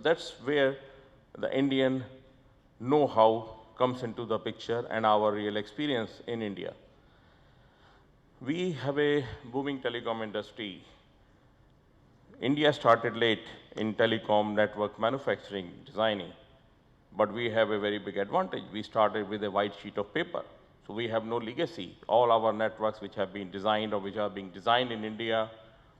That's where the Indian know-how comes into the picture and our real experience in India. We have a booming telecom industry. India started late in telecom network manufacturing, designing, but we have a very big advantage. We started with a white sheet of paper. So we have no legacy. All our networks which have been designed or which are being designed in India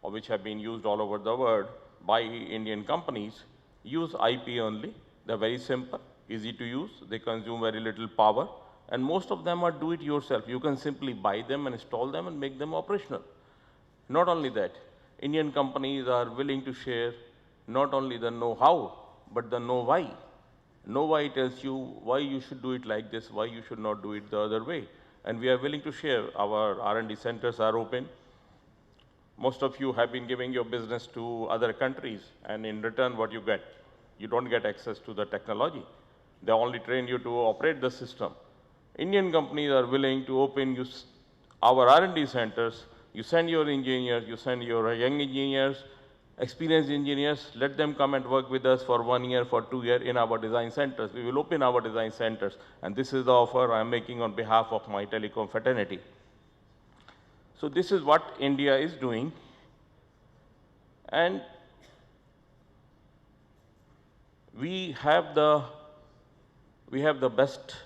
or which have been used all over the world by Indian companies use IP only. They're very simple, easy to use. They consume very little power. And most of them are do it yourself. You can simply buy them and install them and make them operational. Not only that, Indian companies are willing to share not only the know-how, but the know-why. Know-why tells you why you should do it like this, why you should not do it the other way. And we are willing to share. Our R&D centers are open. Most of you have been giving your business to other countries, and in return, what you get? You don't get access to the technology. They only train you to operate the system. Indian companies are willing to open our R&D centers. You send your engineers, you send your young engineers, experienced engineers, let them come and work with us for 1 year, for 2 years in our design centers. We will open our design centers, and this is the offer I'm making on behalf of my telecom fraternity. So this is what India is doing, and we have the best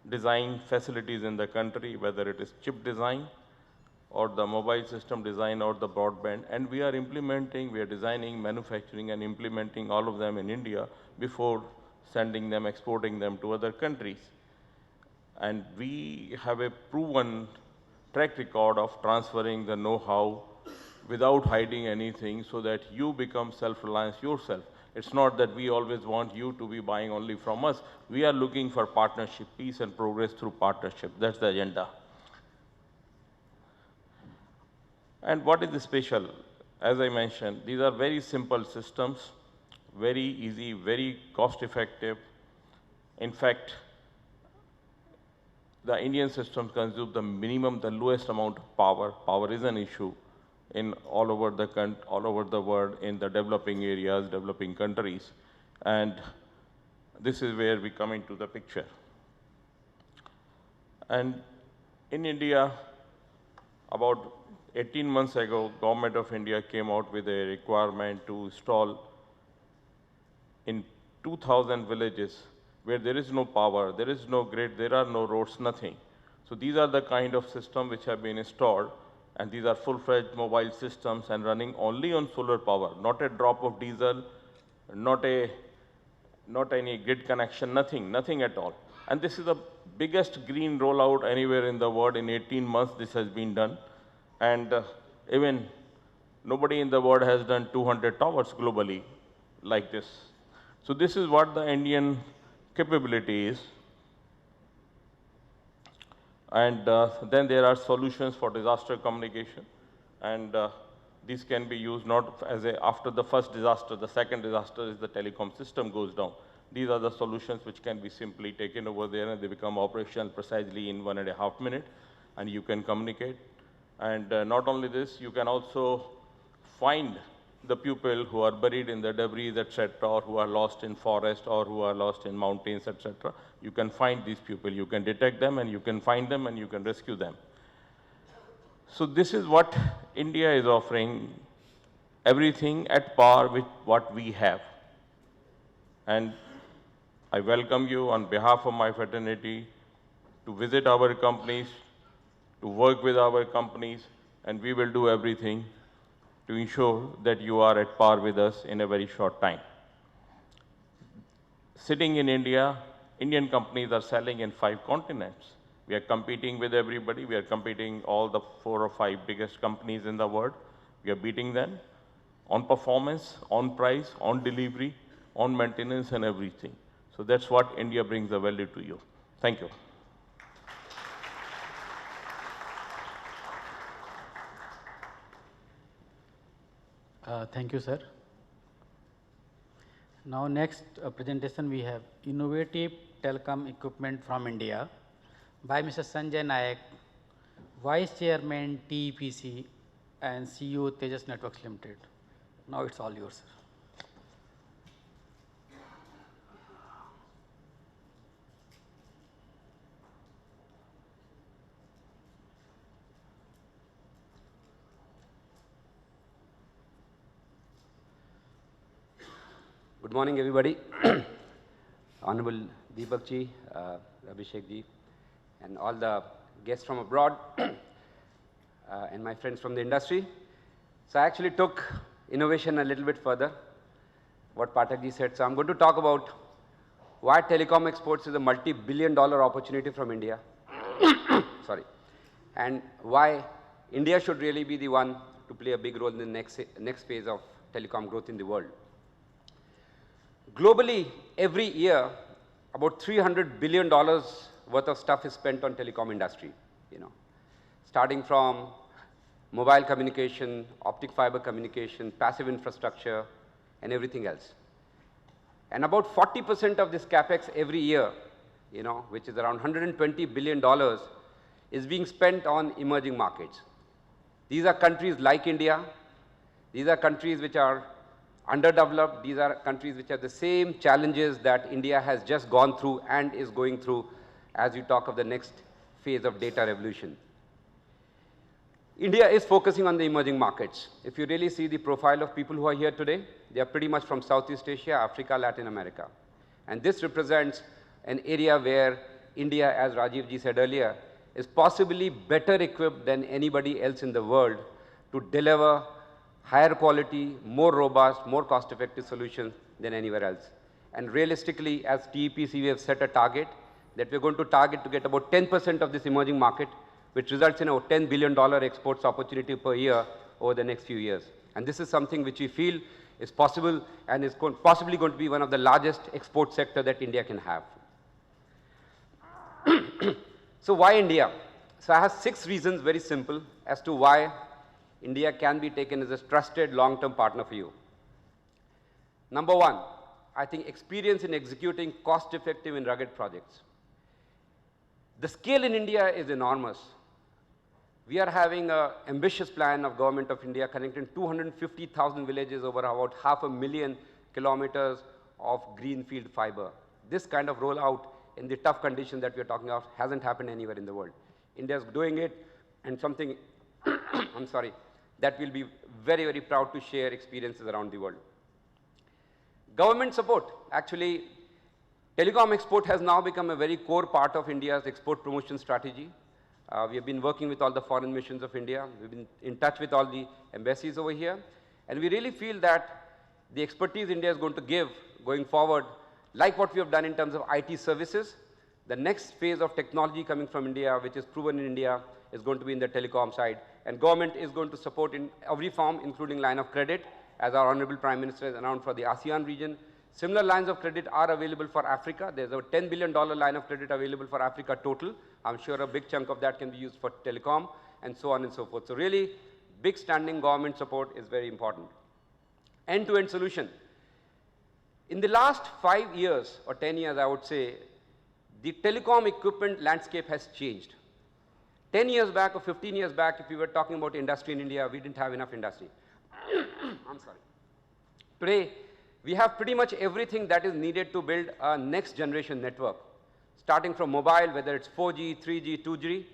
design facilities in the country, whether it is chip design or the mobile system design or the broadband, and we are designing, manufacturing and implementing all of them in India before sending them, exporting them to other countries. And we have a proven track record of transferring the know-how without hiding anything so that you become self-reliant yourself. It's not that we always want you to be buying only from us. We are looking for partnership, peace and progress through partnership. That's the agenda. And what is the special? As I mentioned, these are very simple systems, very easy, very cost effective. In fact, the Indian systems consume the lowest amount of power. Power is an issue in all over the world, in the developing areas, developing countries. And this is where we come into the picture. And in India, about 18 months ago, Government of India came out with a requirement to install in 2,000 villages where there is no power, there is no grid, there are no roads, nothing. So these are the kind of systems which have been installed, and these are full-fledged mobile systems and running only on solar power, not a drop of diesel, not any grid connection, nothing at all. And this is the biggest green rollout anywhere in the world. In 18 months, this has been done. And even nobody in the world has done 200 towers globally like this. So this is what the Indian capability is. And then there are solutions for disaster communication. And these can be used not as after the first disaster, the second disaster is the telecom system goes down. These are the solutions which can be simply taken over there and they become operational precisely in 1.5 minutes, and you can communicate. And not only this, you can also find the people who are buried in the debris, etc., or who are lost in forest, or who are lost in mountains, etc. You can find these people, you can detect them, and you can find them, and you can rescue them. So this is what India is offering, everything at par with what we have. And I welcome you on behalf of my fraternity to visit our companies, to work with our companies, and we will do everything to ensure that you are at par with us in a very short time. Sitting in India, Indian companies are selling in 5 continents. We are competing with everybody. We are competing all the 4 or 5 biggest companies in the world. We are beating them on performance, on price, on delivery, on maintenance and everything. So that's what India brings the value to you. Thank you. Thank you, sir. Now, next presentation we have innovative telecom equipment from India by Mr. Sanjay Nayak, Vice Chairman TEPC and CEO Tejas Networks Limited. Now it's all yours, sir. Good morning, everybody. Honorable Deepak ji, Abhishek ji, and all the guests from abroad, and my friends from the industry. So I actually took innovation a little bit further, what Pathak ji said. So I'm going to talk about why telecom exports is a multi-billion-dollar opportunity from India. Sorry. And why India should really be the one to play a big role in the next phase of telecom growth in the world. Globally, every year, about $300 billion worth of stuff is spent on telecom industry, starting from mobile communication, optic fiber communication, passive infrastructure, and everything else. And about 40% of this capex every year, which is around $120 billion, is being spent on emerging markets. These are countries like India. These are countries which are underdeveloped. These are countries which have the same challenges that India has just gone through and is going through as we talk of the next phase of data revolution. India is focusing on the emerging markets. If you really see the profile of people who are here today, they are pretty much from Southeast Asia, Africa, Latin America. And this represents an area where India, as Rajiv ji said earlier, is possibly better equipped than anybody else in the world to deliver higher quality, more robust, more cost-effective solutions than anywhere else. And realistically, as TEPC, we have set a target that we're going to target to get about 10% of this emerging market, which results in a $10 billion exports opportunity per year over the next few years. And this is something which we feel is possible and is possibly going to be one of the largest export sector that India can have. So why India? So I have 6 reasons, very simple, as to why India can be taken as a trusted long-term partner for you. Number 1, I think experience in executing cost-effective and rugged projects. The scale in India is enormous. We are having an ambitious plan of Government of India connecting 250,000 villages over about 500,000 kilometers of greenfield fiber. This kind of rollout in the tough conditions that we are talking of hasn't happened anywhere in the world. India is doing it, and something, I'm sorry, that we'll be very, very proud to share experiences around the world. Government support. Actually, telecom export has now become a very core part of India's export promotion strategy. We have been working with all the foreign missions of India. We've been in touch with all the embassies over here. And we really feel that the expertise India is going to give going forward, like what we have done in terms of IT services, the next phase of technology coming from India, which is proven in India, is going to be in the telecom side. And government is going to support in every form, including line of credit, as our Honorable Prime Minister has announced for the ASEAN region. Similar lines of credit are available for Africa. There's a $10 billion line of credit available for Africa total. I'm sure a big chunk of that can be used for telecom, and so on and so forth. So really, big standing government support is very important. End-to-end solution. In the last 5 years or 10 years, I would say, the telecom equipment landscape has changed. 10 years back or 15 years back, if we were talking about industry in India, we didn't have enough industry. I'm sorry. Today, we have pretty much everything that is needed to build a next generation network, starting from mobile, whether it's 4G, 3G, 2G,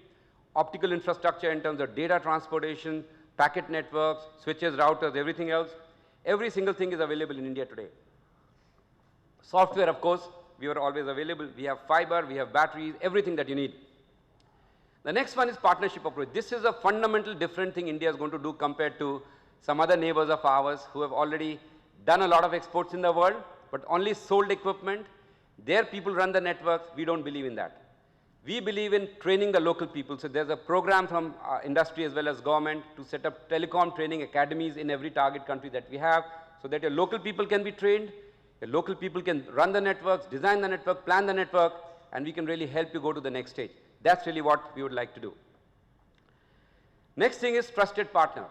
optical infrastructure in terms of data transportation, packet networks, switches, routers, everything else. Every single thing is available in India today. Software, of course, we are always available. We have fiber, we have batteries, everything that you need. The next one is partnership approach. This is a fundamental different thing India is going to do compared to some other neighbors of ours who have already done a lot of exports in the world, but only sold equipment. Their people run the networks. We don't believe in that. We believe in training the local people. So there's a program from industry as well as government to set up telecom training academies in every target country that we have, so that your local people can be trained, your local people can run the networks, design the network, plan the network, and we can really help you go to the next stage. That's really what we would like to do. Next thing is trusted partner.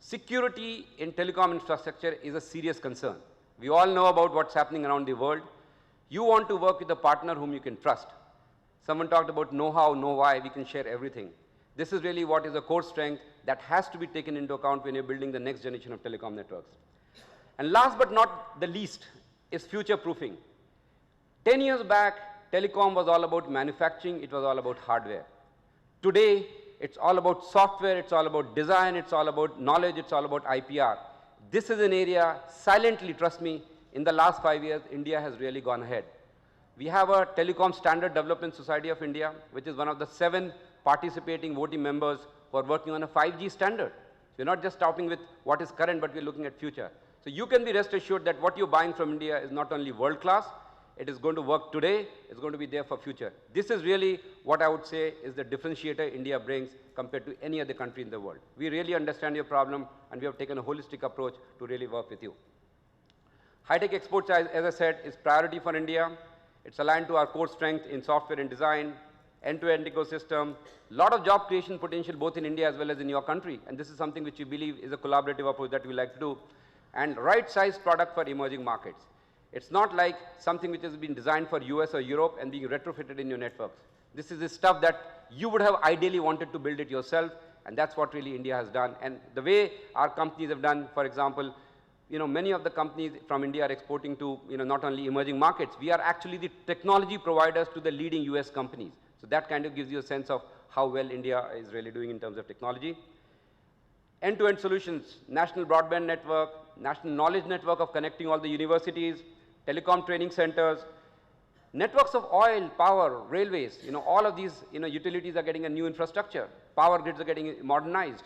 Security in telecom infrastructure is a serious concern. We all know about what's happening around the world. You want to work with a partner whom you can trust. Someone talked about know-how, know-why, we can share everything. This is really what is a core strength that has to be taken into account when you're building the next generation of telecom networks. And last but not the least is future-proofing. 10 years back, telecom was all about manufacturing, it was all about hardware. Today, it's all about software, it's all about design, it's all about knowledge, it's all about IPR. This is an area, silently, trust me, in the last 5 years, India has really gone ahead. We have a Telecom Standard Development Society of India, which is one of the 7 participating voting members who are working on a 5G standard. We're not just starting with what is current, but we're looking at future. So you can be rest assured that what you're buying from India is not only world class, it is going to work today, it's going to be there for future. This is really what I would say is the differentiator India brings compared to any other country in the world. We really understand your problem, and we have taken a holistic approach to really work with you. High-tech exports, as I said, is priority for India. It's aligned to our core strength in software and design, end-to-end ecosystem, lot of job creation potential both in India as well as in your country. And this is something which we believe is a collaborative approach that we like to do. And right-sized product for emerging markets. It's not like something which has been designed for US or Europe and being retrofitted in your networks. This is the stuff that you would have ideally wanted to build it yourself, and that's what really India has done. And the way our companies have done, for example, many of the companies from India are exporting to, not only emerging markets, we are actually the technology providers to the leading US companies. So that kind of gives you a sense of how well India is really doing in terms of technology. End-to-end solutions, national broadband network, national knowledge network of connecting all the universities, telecom training centers, networks of oil, power, railways, all of these, utilities are getting a new infrastructure. Power grids are getting modernized.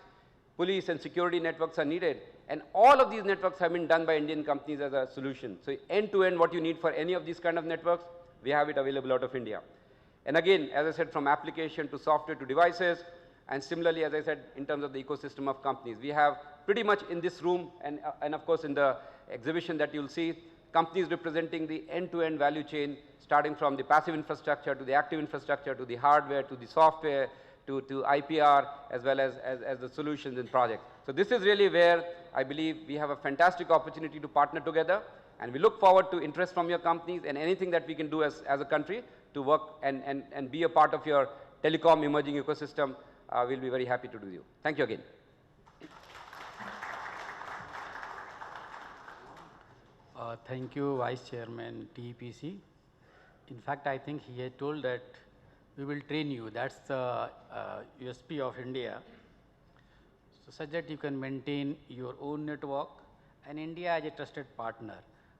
Police and security networks are needed. And all of these networks have been done by Indian companies as a solution. So end-to-end, what you need for any of these kind of networks, we have it available out of India. And again, as I said, from application to software to devices, and similarly, as I said, in terms of the ecosystem of companies, we have pretty much in this room and of course in the exhibition that you'll see, companies representing the end-to-end value chain, starting from the passive infrastructure to the active infrastructure to the hardware to the software to IPR as well as the solutions and projects. So this is really where I believe we have a fantastic opportunity to partner together, and we look forward to interest from your companies and anything that we can do as a country to work and be a part of your telecom emerging ecosystem. We'll be very happy to do you. Thank you again. Thank you, Vice Chairman TEPC. In fact, I think he had told that we will train you. That's the USP of India. So such that you can maintain your own network and India as a trusted partner.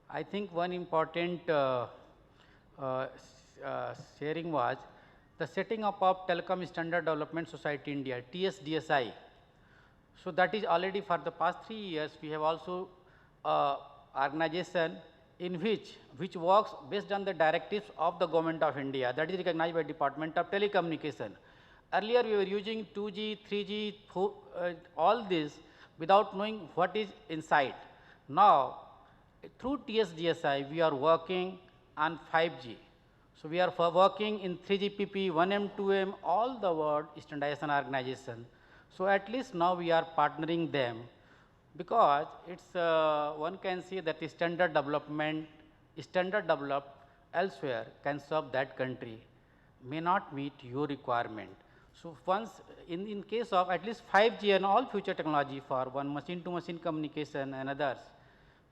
I think one important sharing was the setting up of Telecom Standard Development Society India, TSDSI. So that is already for the past 3 years, we have also organization in which works based on the directives of the Government of India, that is recognized by Department of Telecommunication. Earlier we were using 2G, 3G, all this without knowing what is inside. Now through TSDSI we are working on 5G. So we are working in 3GPP, 1M, 2M, all the world standardization organization. So at least now we are partnering them, because it's one can see that the standard developed elsewhere can serve that country, may not meet your requirement. So once in case of at least 5G and all future technology for one machine to machine communication and others,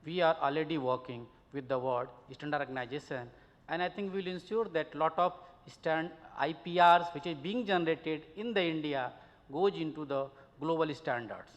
we are already working with the world standard organization, and I think we will ensure that lot of IPRs which is being generated in the India goes into the global standards.